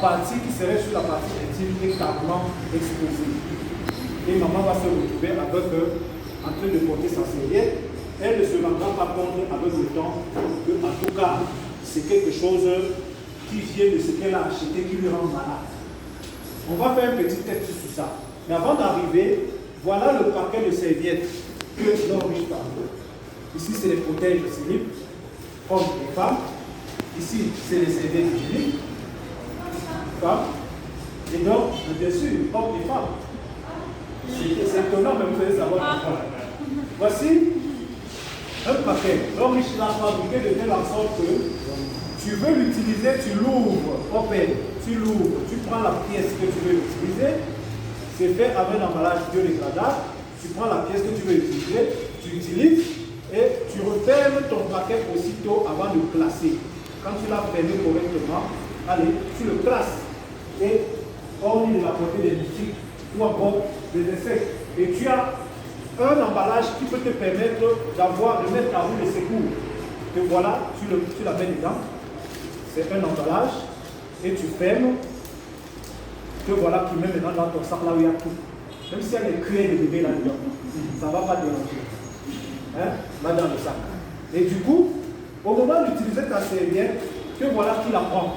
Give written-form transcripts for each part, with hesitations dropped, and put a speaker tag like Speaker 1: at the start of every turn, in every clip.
Speaker 1: partie qui serait sur la partie intime est carrément exposée. Et maman va se retrouver avec en train de porter sa serviette. Elle ne se rendra pas compte avec le temps que, en tout cas, c'est quelque chose qui vient de ce qu'elle a acheté qui lui rend malade. On va faire un petit texte sur ça. Mais avant d'arriver, voilà le paquet de serviettes que l'homme riche parle. Ici, c'est les protèges hygiéniques, hommes et femmes. Ici, c'est les serviettes hygiéniques, femmes. Et donc, bien sûr, hommes et femmes. C'est étonnant, mais vous allez savoir pourquoi. Voici un paquet. L'homme riche l'a fabriqué de telle sorte que tu veux l'utiliser, tu l'ouvres, tu l'ouvres, tu prends la pièce que tu veux utiliser. C'est fait avec un emballage biodégradable. Tu prends la pièce que tu veux utiliser, tu utilises et tu refermes ton paquet aussitôt avant de le classer. Quand tu l'as fermé correctement, allez, tu le classes et hors de la portée des moustiques ou encore des insectes. Et tu as un emballage qui peut te permettre de mettre à bout de secours. Et voilà, tu la mets dedans. C'est un emballage et tu fermes. Que voilà, tu mets maintenant dans ton sac là où il y a tout. Même s'il y a des cuillères de bébé là-dedans, ça ne va pas déranger. Hein? Là dans le sac. Et du coup, au moment d'utiliser ta serviette, que voilà qui la prend.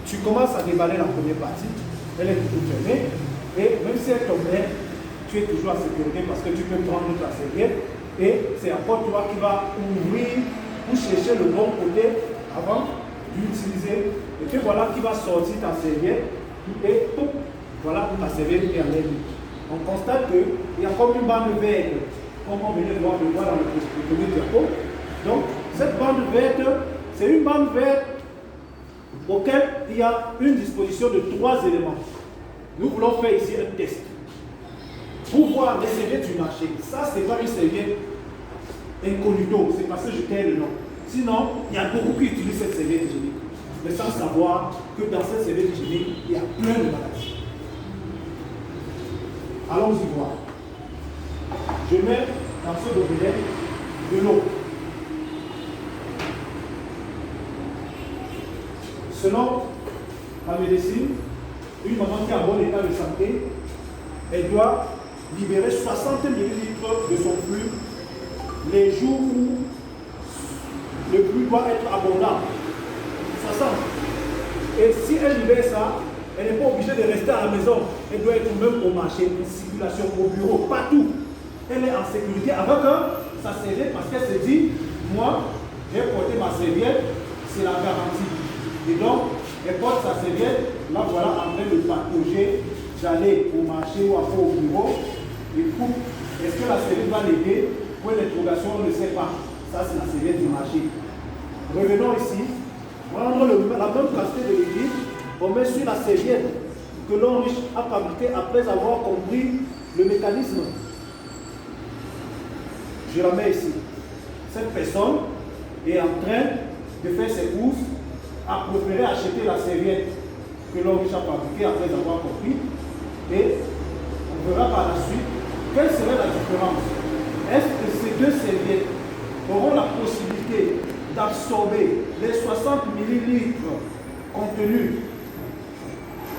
Speaker 1: Tu commences à déballer la première partie. Elle est toujours fermée. Et même si elle tombait, tu es toujours à sécurité parce que tu peux prendre ta serviette. Et c'est encore toi qui vas ouvrir pour chercher le bon côté avant d'utiliser. Et que voilà qui va sortir ta serviette. Et tout, voilà ta serviette est en ligne. On constate qu'il y a comme une bande verte, comme on venait de voir dans le premier diapo. Donc, cette bande verte, c'est une bande verte auquel il y a une disposition de 3 éléments. Nous voulons faire ici un test. Pour voir les serviettes du marché, ça c'est pas une serviette incognito, c'est parce que je t'ai le nom. Sinon, il y a beaucoup qui utilisent cette serviette hygiénique. Mais sans savoir que dans cette serviette hygiénique, il y a plein de maladies. Allons-y voir. Je mets dans ce gobelet de l'eau. Selon la médecine, une maman qui a un bon état de santé, elle doit libérer 60 ml de son flux les jours où le flux doit être abondant. 60. Et si elle libère ça, elle n'est pas obligée de rester à la maison. Elle doit être même au marché, en circulation, au bureau, partout. Elle est en sécurité avec sa serviette parce qu'elle se dit, moi, j'ai porté ma serviette, c'est la garantie. Et donc, elle porte sa serviette, là voilà, en train de patauger, d'aller au marché ou après au bureau. Et coup, est-ce que la serviette va l'aider? Pour l'interrogation, on ne sait pas. Ça, c'est la serviette du marché. Revenons ici. Prendre la même quantité de liquide, on met sur la serviette que l'homme riche a fabriquée après avoir compris le mécanisme. Je la mets ici. Cette personne est en train de faire ses courses, a préféré acheter la serviette que l'homme riche a fabriquée après avoir compris. Et on verra par la suite quelle serait la différence. Est-ce que ces deux serviettes auront la possibilité d'absorber les 60 ml contenus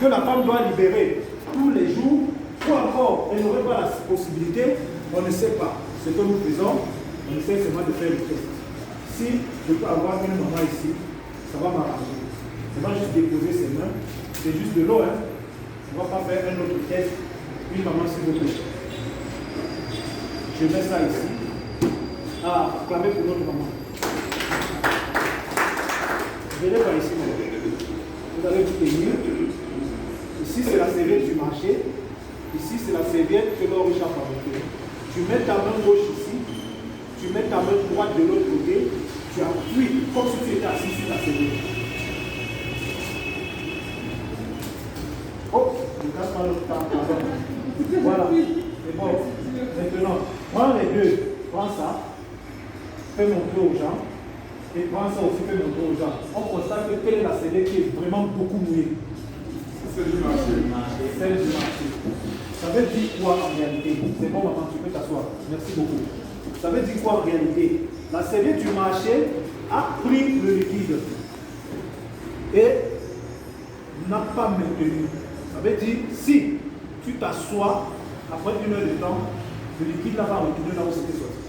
Speaker 1: que la femme doit libérer tous les jours, ou encore elle n'aurait pas la possibilité? On ne sait pas. Ce que nous faisons, on essaie seulement de faire le test. Si je peux avoir une maman ici, ça va m'arranger. On va juste déposer ses mains. C'est juste de l'eau, hein. On ne va pas faire un autre test. Une maman, s'il vous plaît. Je mets ça ici. Ah, acclamez pour notre maman. Venez par ici, madame. Vous allez vous tenir. Ici, c'est la serviette du marché. Ici, c'est la serviette que l'homme riche a fabriquée. Tu mets ta main gauche ici. Tu mets ta main droite de l'autre côté. Tu appuies comme si tu étais assis sur la serviette. Oh, je ne casse pas notre temps. Voilà. C'est bon. Maintenant, prends les deux. Prends ça. Fais montrer aux gens. Et prends ça aussi, fais montrer aux gens. On constate que quelle est la serviette qui est vraiment beaucoup mouillée. Celle du marché. Celle du marché. Ça veut dire quoi en réalité? C'est bon, maman, tu peux t'asseoir. Merci beaucoup. Ça veut dire quoi en réalité? La serviette du marché a pris le liquide. Et n'a pas maintenu. Ça veut dire, si tu t'assois, après 1 heure de temps, le liquide là va retourner là où c'était sorti.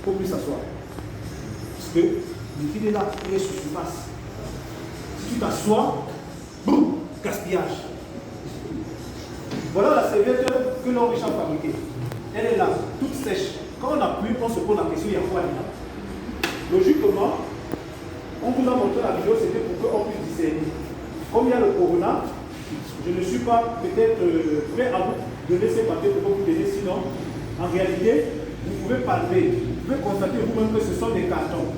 Speaker 1: Il ne faut plus s'asseoir. Parce que le liquide est là, il est sur surface. Si tu t'assois, boum, gaspillage. Voilà la serviette que l'on a fabriquée. Elle est là, toute sèche. Quand on appuie, on se pose la question, il y a quoi là? Logiquement, on vous a montré la vidéo, c'était pour qu'on puisse discerner. Comme il y a le corona, je ne suis pas peut-être prêt à vous donner ces papiers pour que vous donner, sinon, en réalité, vous pouvez palper, vous pouvez constater vous-même que ce sont des cartons.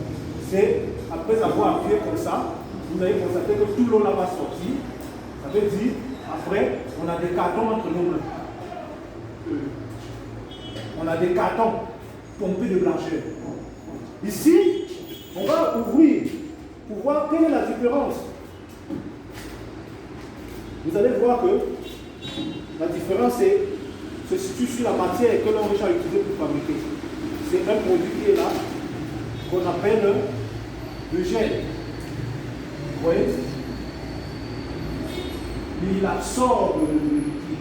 Speaker 1: C'est après avoir appuyé comme ça, vous allez constater que tout l'eau là va sortir. Ça veut dire, après, on a des cartons entre nos mains. On a des cartons pompés de blancheur. Ici, on va ouvrir pour voir quelle est la différence. Vous allez voir que la différence se situe sur la matière que l'on a utilisée pour fabriquer. C'est un produit qui est là, qu'on appelle le gel. Vous voyez? Il absorbe le liquide.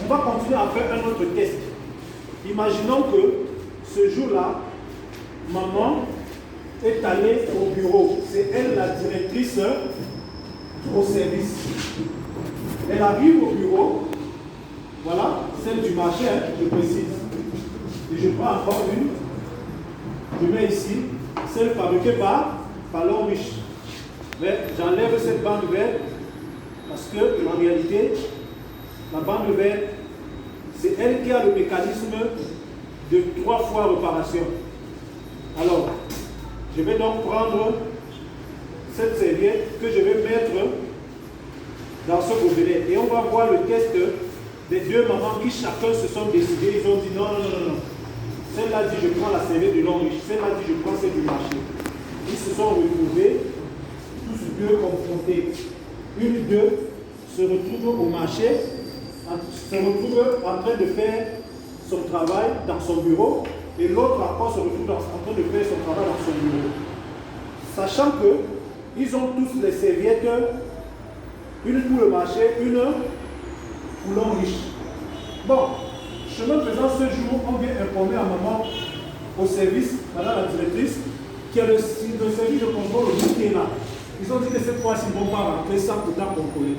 Speaker 1: On va continuer à faire un autre test. Imaginons que ce jour-là, maman est allée au bureau. C'est elle la directrice au service. Elle arrive au bureau. Voilà, celle du marché, hein, je précise. Et je prends encore une. Je mets ici. Celle fabriquée par l'homme riche. Mais j'enlève cette bande verte parce que, en réalité, la bande verte, c'est elle qui a le mécanisme de 3 fois réparation. Alors, je vais donc prendre cette serviette que je vais mettre dans ce gobelet. Et on va voir le test des 2 mamans qui chacun se sont décidés. Ils ont dit non, non, non, non. Celle-là dit je prends la serviette de l'homme riche. Celle-là dit je prends celle du marché. Ils se sont retrouvés, tous 2 confrontés. Une d'eux se retrouve au marché, se retrouve en train de faire son travail dans son bureau, et l'autre encore se retrouve en train de faire son travail dans son bureau. Sachant qu'ils ont tous les serviettes, une pour le marché, une pour l'homme riche. Bon, chemin faisant ce jour, on vient informer à maman au service, madame la directrice, qui a le service de contrôle qui est là. Ils ont dit que cette fois-ci, ils ne vont pas rentrer sans pourtant contrôler.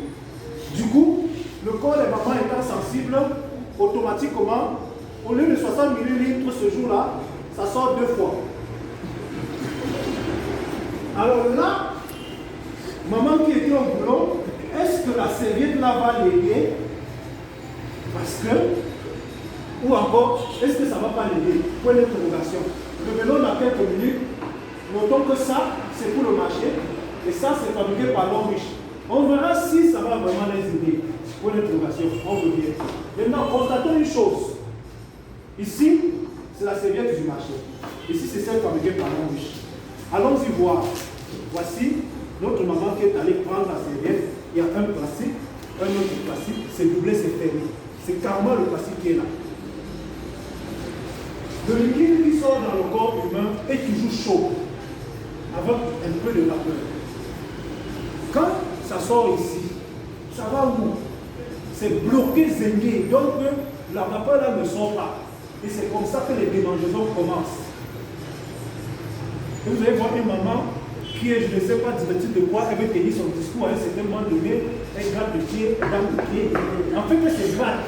Speaker 1: Du coup, le corps des mamans étant sensible, automatiquement, au lieu de 60 ml ce jour-là, ça sort 2 fois. Alors là, maman qui était au boulot, est-ce que la serviette là va l'aider? Parce que, ou encore, est-ce que ça ne va pas l'aider? Point d'interrogation. Revenons dans quelques minutes. Notons que ça, c'est pour le marché. Et ça, c'est fabriqué par l'homme riche. On verra si ça va vraiment les aider. Point d'interrogation. On revient. Maintenant, constatons une chose. Ici, c'est la serviette du marché. Ici, c'est celle fabriquée par l'homme riche. Allons-y voir. Voici notre maman qui est allée prendre la serviette. Il y a un plastique, un autre plastique. C'est doublé, c'est fermé. C'est carrément le plastique qui est là. Le liquide qui sort dans le corps humain est toujours chaud, avec un peu de vapeur. Quand ça sort ici, ça va où? C'est bloqué, zéngué. Donc la vapeur là ne sort pas. Et c'est comme ça que les démangeaisons commencent. Et vous allez voir une maman qui est, je ne sais pas directrice de quoi, elle veut tenir son discours à un certain moment donné, elle gratte le pied, elle gratte le pied. En fait, elle se gratte.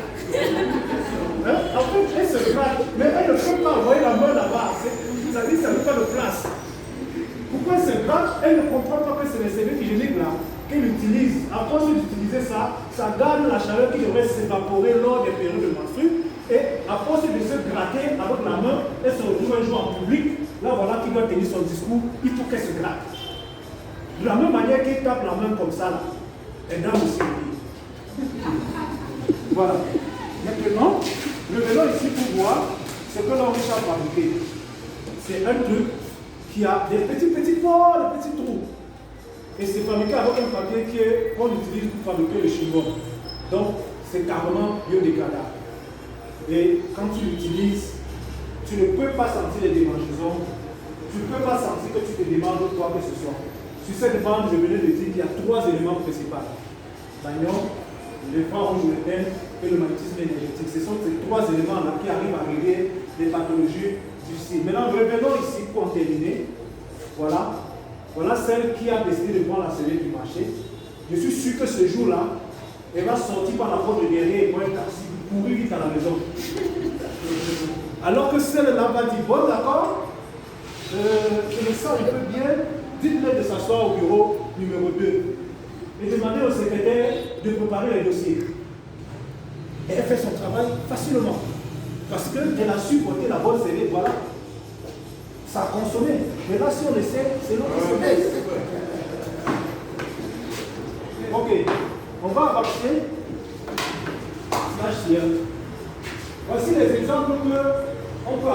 Speaker 1: Hein? En fait, elle se gratte, mais elle ne peut pas envoyer la main là-bas. Ça dit que ça n'a pas de place. Pourquoi elle se gratte? Elle ne comprend pas que c'est les serviettes hygiéniques là qu'elle utilise. À force d'utiliser ça, ça garde la chaleur qui devrait s'évaporer lors des périodes de menstrues. Et à force de se gratter avec la main, elle se retrouve un jour en public. Là, voilà qui doit tenir son discours. Il faut qu'elle se gratte. De la même manière qu'elle tape la main comme ça, là, elle donne aussi le pied. Voilà. Maintenant, revenons ici pour voir ce que l'on a fabriqué. C'est un truc qui a des petits pores, des petits trous. Et c'est fabriqué avec un papier qu'on utilise pour fabriquer le chewing-gum. Donc, c'est carrément biodégradable. Et quand tu l'utilises, tu ne peux pas sentir les démangeaisons. Tu ne peux pas sentir que tu te demandes quoi que ce soit. Sur cette bande, je venais de dire qu'il y a 3 éléments principaux. l'agnon, les fois rouges de thème et le magnétisme énergétique. Ce sont ces trois éléments-là qui arrivent à régler les pathologies du style. Maintenant, revenons ici pour en terminer. Voilà. Voilà celle qui a décidé de prendre la sellette du marché. Je suis sûr que ce jour-là, elle va sortir par la porte de derrière et prendre un taxi pour courir vite à la maison. Alors que celle-là va dire, bon d'accord, je me sens un peu bien, dites-le de s'asseoir au bureau numéro 2 et demander au secrétaire de préparer les dossiers. Et elle fait son travail facilement. Parce qu'elle a su porter la bonne sellette, voilà. Ça a consommé. Mais là, si on essaie, c'est l'autre qui se baisse. Ok, on va avancer. Voici les exemples qu'on peut